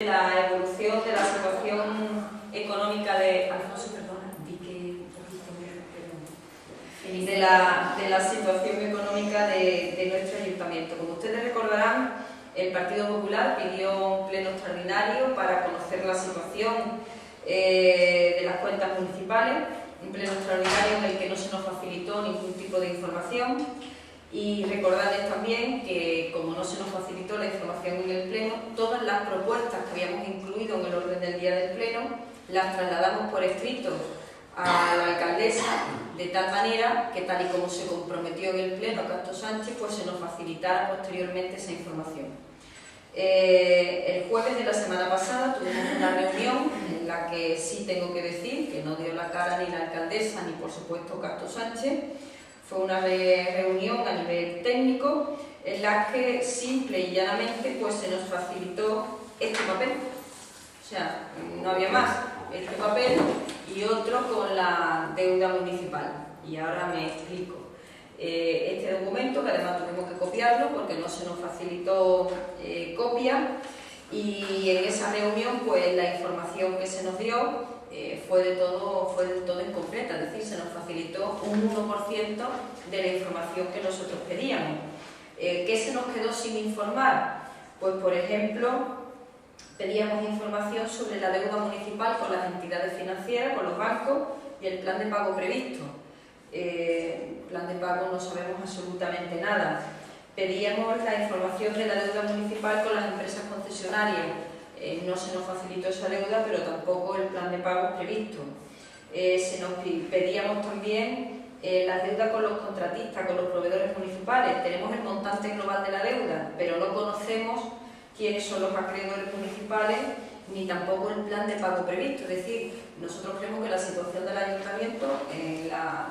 La evolución de la situación económica de la situación económica de nuestro ayuntamiento. Como ustedes recordarán, el Partido Popular pidió un pleno extraordinario para conocer la situación de las cuentas municipales, un pleno extraordinario en el que no se nos facilitó ningún tipo de información. Y recordarles también que, como no se nos facilitó la información en el Pleno, todas las propuestas que habíamos incluido en el orden del día del Pleno las trasladamos por escrito a la alcaldesa, de tal manera que, tal y como se comprometió en el Pleno Castro Sánchez, pues se nos facilitara posteriormente esa información. El jueves de la semana pasada tuvimos una reunión en la que sí tengo que decir que no dio la cara ni la alcaldesa ni, por supuesto, Castro Sánchez. Fue una reunión a nivel técnico en la que simple y llanamente pues, se nos facilitó este papel. O sea, no había más, este papel y otro con la deuda municipal. Y ahora me explico. Este documento, que además tuvimos que copiarlo porque no se nos facilitó copia, y en esa reunión pues la información que se nos dio fue del todo incompleta, es decir, se nos facilitó un 1% de la información que nosotros pedíamos. ¿Qué se nos quedó sin informar? Pues, por ejemplo, pedíamos información sobre la deuda municipal con las entidades financieras, con los bancos y el plan de pago previsto. Plan de pago no sabemos absolutamente nada. Pedíamos la información de la deuda municipal con las empresas concesionarias. No se nos facilitó esa deuda, pero tampoco el plan de pago previsto. Pedíamos también la deuda con los contratistas, con los proveedores municipales. Tenemos el montante global de la deuda, pero no conocemos quiénes son los acreedores municipales, ni tampoco el plan de pago previsto. Es decir, nosotros creemos que la situación del ayuntamiento,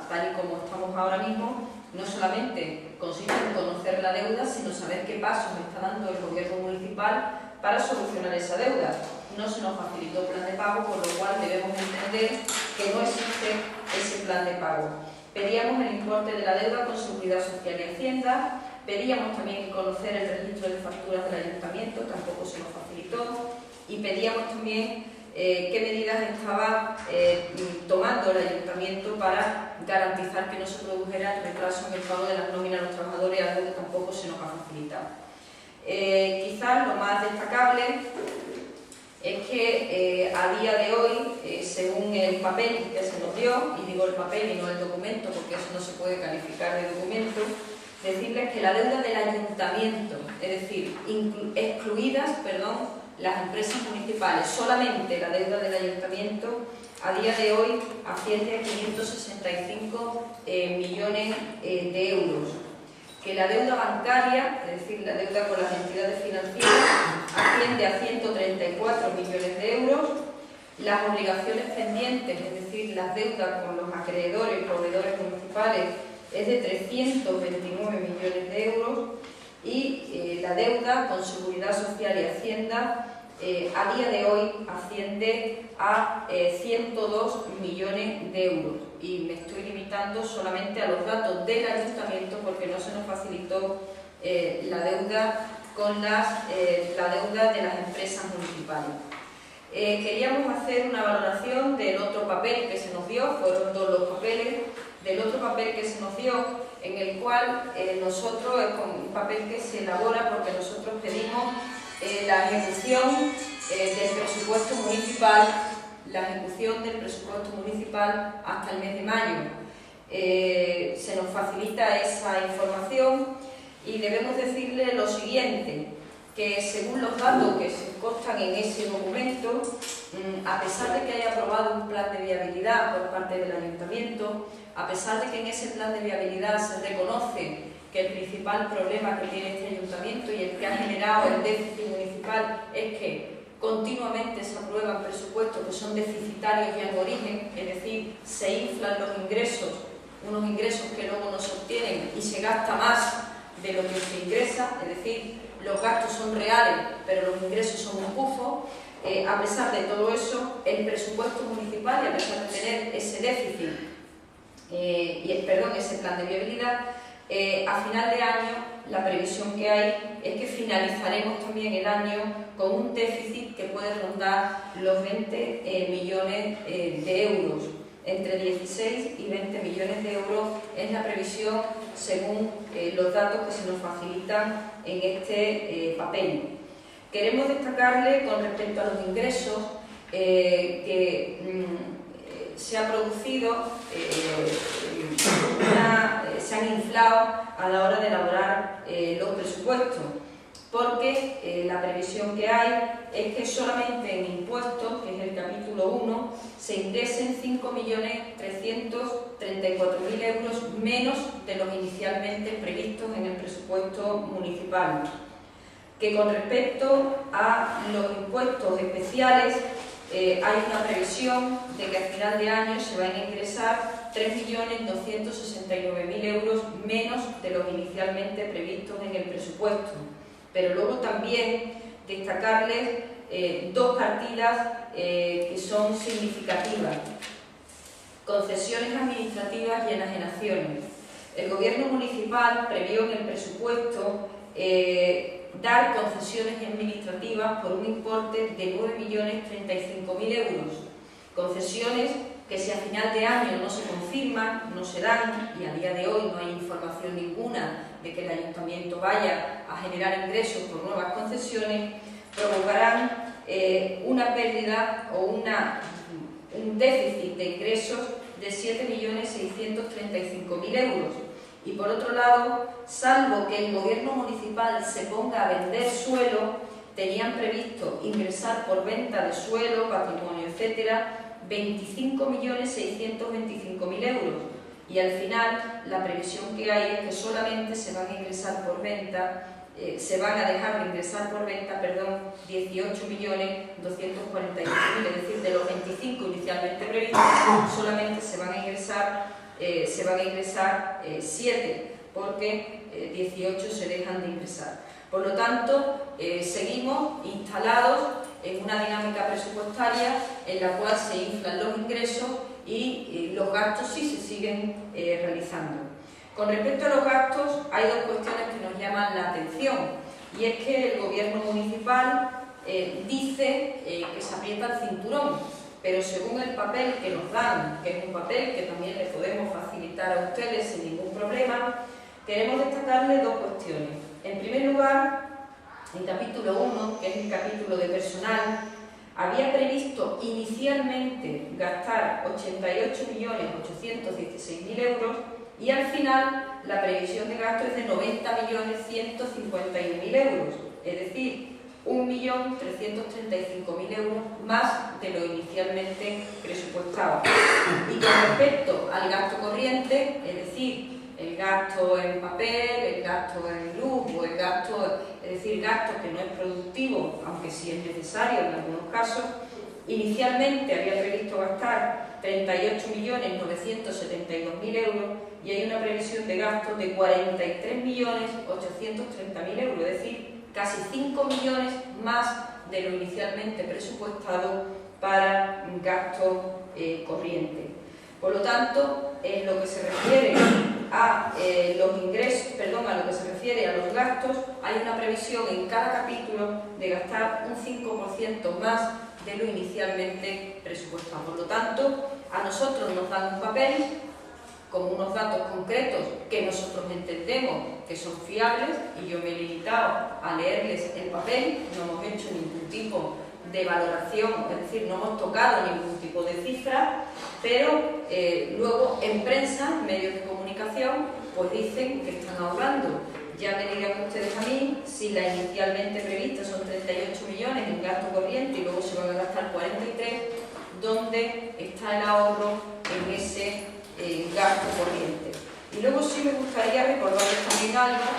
tal y como estamos ahora mismo, no solamente consiste en conocer la deuda, sino saber qué pasos está dando el gobierno municipal para solucionar esa deuda. No se nos facilitó plan de pago, por lo cual debemos entender que no existe ese plan de pago. Pedíamos el importe de la deuda con Seguridad Social y Hacienda. Pedíamos también conocer el registro de facturas del ayuntamiento, tampoco se nos facilitó. Y pedíamos también qué medidas estaba tomando el ayuntamiento para garantizar que no se produjera el retraso en el pago de las nóminas a los trabajadores, algo que tampoco se nos ha facilitado. Quizás lo más destacable es que a día de hoy, según el papel que se nos dio, y digo el papel y no el documento porque eso no se puede calificar de documento, decirles que la deuda del ayuntamiento, es decir, excluidas las empresas municipales, solamente la deuda del ayuntamiento a día de hoy asciende a 565 millones de euros. Que la deuda bancaria, es decir, la deuda con las entidades financieras, asciende a 134 millones de euros. Las obligaciones pendientes, es decir, las deudas con los acreedores y proveedores municipales, es de 329 millones de euros. Y la deuda con Seguridad Social y Hacienda a día de hoy asciende a 102 millones de euros. Y me estoy limitando solamente a los datos del ayuntamiento porque no se nos facilitó la deuda de las empresas municipales. Queríamos hacer una valoración del otro papel que se nos dio, fueron dos los papeles, del otro papel que se nos dio, en el cual nosotros, es un papel que se elabora porque nosotros pedimos la ejecución del presupuesto municipal, hasta el mes de mayo. Se nos facilita esa información y debemos decirle lo siguiente, que según los datos que se constan en ese documento, a pesar de que haya aprobado un plan de viabilidad por parte del ayuntamiento, a pesar de que en ese plan de viabilidad se reconoce que el principal problema que tiene este ayuntamiento y el que ha generado el déficit municipal es que continuamente se aprueban presupuestos que son deficitarios ya en origen, es decir, se inflan los ingresos, unos ingresos que luego no se obtienen y se gasta más de lo que se ingresa, es decir, los gastos son reales, pero los ingresos son un pufo. A pesar de todo eso, el presupuesto municipal, y a pesar de tener ese déficit, ese plan de viabilidad, a final de año la previsión que hay es que finalizaremos también el año con un déficit que puede rondar los 20 millones de euros. Entre 16 y 20 millones de euros es la previsión según los datos que se nos facilitan en este papel. Queremos destacarle con respecto a los ingresos que se ha producido, se han inflado a la hora de elaborar los presupuestos, porque la previsión que hay es que solamente en impuestos, que es el capítulo 1, se ingresen 5.334.000 euros menos de los inicialmente previstos en el presupuesto municipal. Que con respecto a los impuestos especiales, hay una previsión de que al final de año se van a ingresar 3.269.000 euros menos de los inicialmente previstos en el presupuesto. Pero luego también destacarles dos partidas que son significativas: concesiones administrativas y enajenaciones. El Gobierno municipal previó en el presupuesto dar concesiones administrativas por un importe de 9.035.000 euros. Concesiones que, si a final de año no se confirman, no se dan, y a día de hoy no hay información ninguna de que el ayuntamiento vaya a generar ingresos por nuevas concesiones, provocarán una pérdida o un déficit de ingresos de 7.635.000 euros. Y por otro lado, salvo que el Gobierno municipal se ponga a vender suelo, tenían previsto ingresar por venta de suelo, patrimonio, etcétera, 25.625.000 euros. Y al final, la previsión que hay es que solamente se van a ingresar por venta, se van a dejar de ingresar por venta, 18.248.000, es decir, de los 25 inicialmente previstos, solamente se van a ingresar 7, porque 18 se dejan de ingresar. Por lo tanto, seguimos instalados en una dinámica presupuestaria en la cual se inflan los ingresos y los gastos sí se siguen realizando. Con respecto a los gastos, hay dos cuestiones que nos llaman la atención, y es que el Gobierno municipal dice que se aprieta el cinturón, pero según el papel que nos dan, que es un papel que también le podemos facilitar a ustedes sin ningún problema, queremos destacarle dos cuestiones. En primer lugar, el capítulo 1, que es el capítulo de personal, había previsto inicialmente gastar 88.816.000 euros y al final la previsión de gasto es de 90.151.000 euros, es decir, 1.335.000 euros más de lo inicialmente presupuestado. Y con respecto al gasto corriente, es decir, el gasto en papel, el gasto en luz o el gasto, es decir, gasto que no es productivo, aunque sí es necesario en algunos casos, inicialmente había previsto gastar 38.972.000 euros y hay una previsión de gasto de 43.830.000 euros, es decir, casi 5 millones más de lo inicialmente presupuestado para gasto corriente. Por lo tanto, en lo que se refiere a los ingresos, a lo que se refiere a los gastos, hay una previsión en cada capítulo de gastar un 5% más de lo inicialmente presupuestado. Por lo tanto, a nosotros nos dan un papel con unos datos concretos que nosotros entendemos que son fiables, y yo me he limitado a leerles el papel, no hemos hecho ningún tipo de valoración, es decir, no hemos tocado ningún tipo de cifra, pero luego en prensa, medios de comunicación, pues dicen que están ahorrando. Ya me digan ustedes a mí si la inicialmente prevista son 38 millones en gasto corriente y luego se van a gastar 43, ¿dónde está el ahorro en ese gasto corriente? Y luego sí me gustaría recordarles también algo,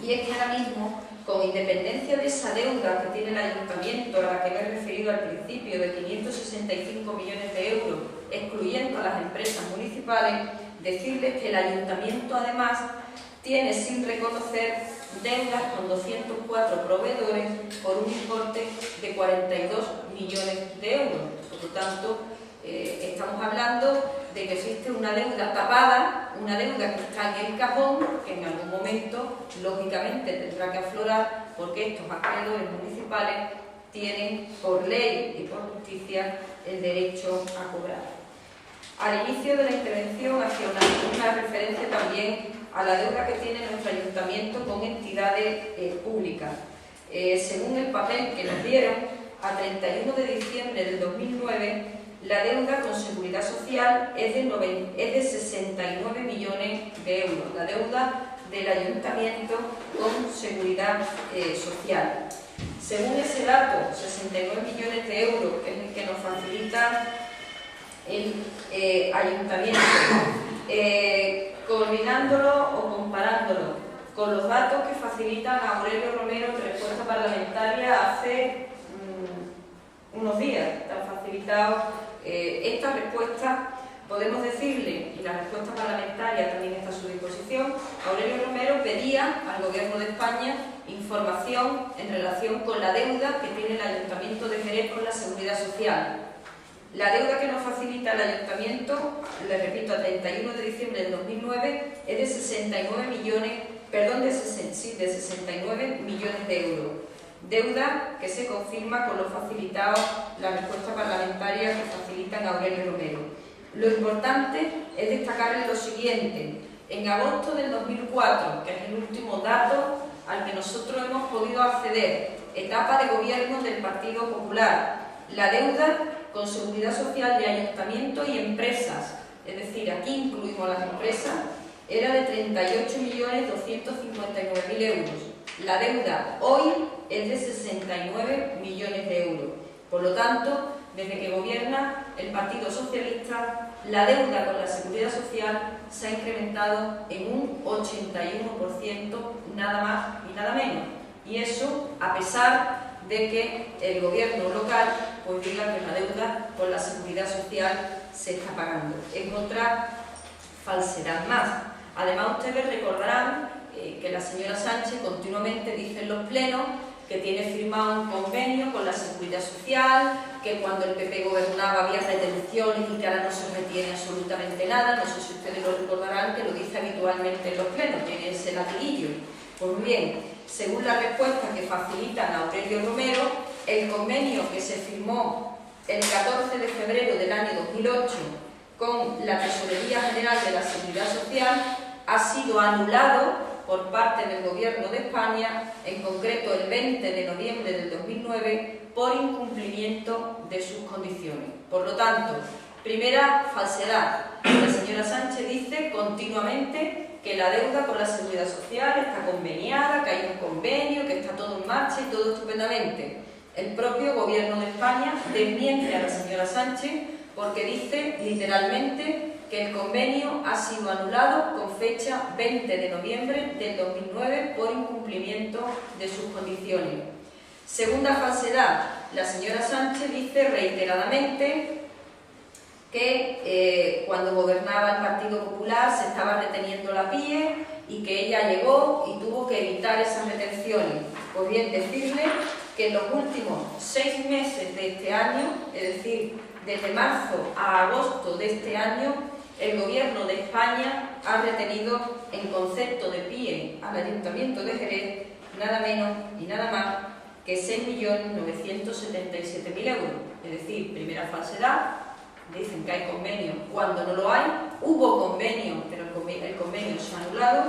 y es que ahora mismo, con independencia de esa deuda que tiene el ayuntamiento, a la que me he referido al principio, de 565 millones de euros, excluyendo a las empresas municipales, decirles que el ayuntamiento además tiene sin reconocer deudas con 204 proveedores por un importe de 42 millones de euros. Por lo tanto, estamos hablando de que existe una deuda tapada, una deuda que está en el cajón, que en algún momento, lógicamente, tendrá que aflorar, porque estos acreedores municipales tienen, por ley y por justicia, el derecho a cobrar. Al inicio de la intervención hacía una referencia también a la deuda que tiene nuestro ayuntamiento con entidades públicas. Según el papel que nos dieron, a 31 de diciembre del 2009, la deuda con Seguridad Social es de 69 millones de euros, la deuda del ayuntamiento con Seguridad Social. Según ese dato, 69 millones de euros, que es el que nos facilita el ayuntamiento, coordinándolo o comparándolo con los datos que facilitan a Aurelio Romero en respuesta parlamentaria hace unos días, que han facilitado esta respuesta, podemos decirle, y la respuesta parlamentaria también está a su disposición, Aurelio Romero pedía al Gobierno de España información en relación con la deuda que tiene el Ayuntamiento de Jerez con la Seguridad Social. La deuda que nos facilita el Ayuntamiento, le repito, a 31 de diciembre del 2009, es de 69 millones de euros. Deuda que se confirma con lo facilitado, la respuesta parlamentaria que facilitan a Aurelio Romero. Lo importante es destacar lo siguiente. En agosto del 2004, que es el último dato al que nosotros hemos podido acceder, etapa de gobierno del Partido Popular, la deuda con Seguridad Social de ayuntamientos y empresas, es decir, aquí incluimos las empresas, era de 38.259.000 euros. La deuda hoy es de 69 millones de euros. Por lo tanto, desde que gobierna el Partido Socialista, la deuda con la Seguridad Social se ha incrementado en un 81%, nada más y nada menos. Y eso a pesar de que el gobierno local pues diga que la deuda con la Seguridad Social se está pagando. Es otra falsedad más. Además, ustedes recordarán que la señora Sánchez continuamente dice en los plenos que tiene firmado un convenio con la Seguridad Social, que cuando el PP gobernaba había retenciones y que ahora no se retiene absolutamente nada. No sé si ustedes lo recordarán, que lo dice habitualmente en los plenos, tiene ese latiguillo. Pues muy bien, según la respuesta que facilitan a Aurelio Romero, el convenio que se firmó el 14 de febrero del año 2008 con la Tesorería General de la Seguridad Social ha sido anulado por parte del Gobierno de España, en concreto el 20 de noviembre del 2009, por incumplimiento de sus condiciones. Por lo tanto, primera falsedad. La señora Sánchez dice continuamente que la deuda con la Seguridad Social está conveniada, que hay un convenio, que está todo en marcha y todo estupendamente. El propio Gobierno de España desmiente a la señora Sánchez porque dice literalmente que el convenio ha sido anulado con fecha 20 de noviembre del 2009 por incumplimiento de sus condiciones. Segunda falsedad, la señora Sánchez dice reiteradamente que cuando gobernaba el Partido Popular se estaba reteniendo la PIE y que ella llegó y tuvo que evitar esas retenciones. Pues bien, decirle que en los últimos 6 meses de este año, es decir, desde marzo a agosto de este año, el Gobierno de España ha retenido en concepto de PIE al Ayuntamiento de Jerez nada menos y nada más que 6.977.000 euros. Es decir, primera falsedad, dicen que hay convenio cuando no lo hay, hubo convenio, pero el convenio se ha anulado.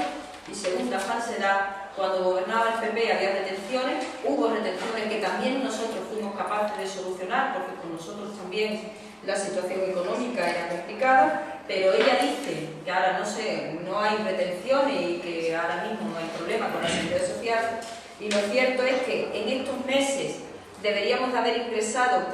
Y segunda falsedad, cuando gobernaba el PP había retenciones, hubo retenciones que también nosotros fuimos capaces de solucionar, porque con nosotros también la situación económica era complicada, pero ella dice que ahora no hay retenciones y que ahora mismo no hay problema con la Seguridad Social, y lo cierto es que en estos meses deberíamos de haber ingresado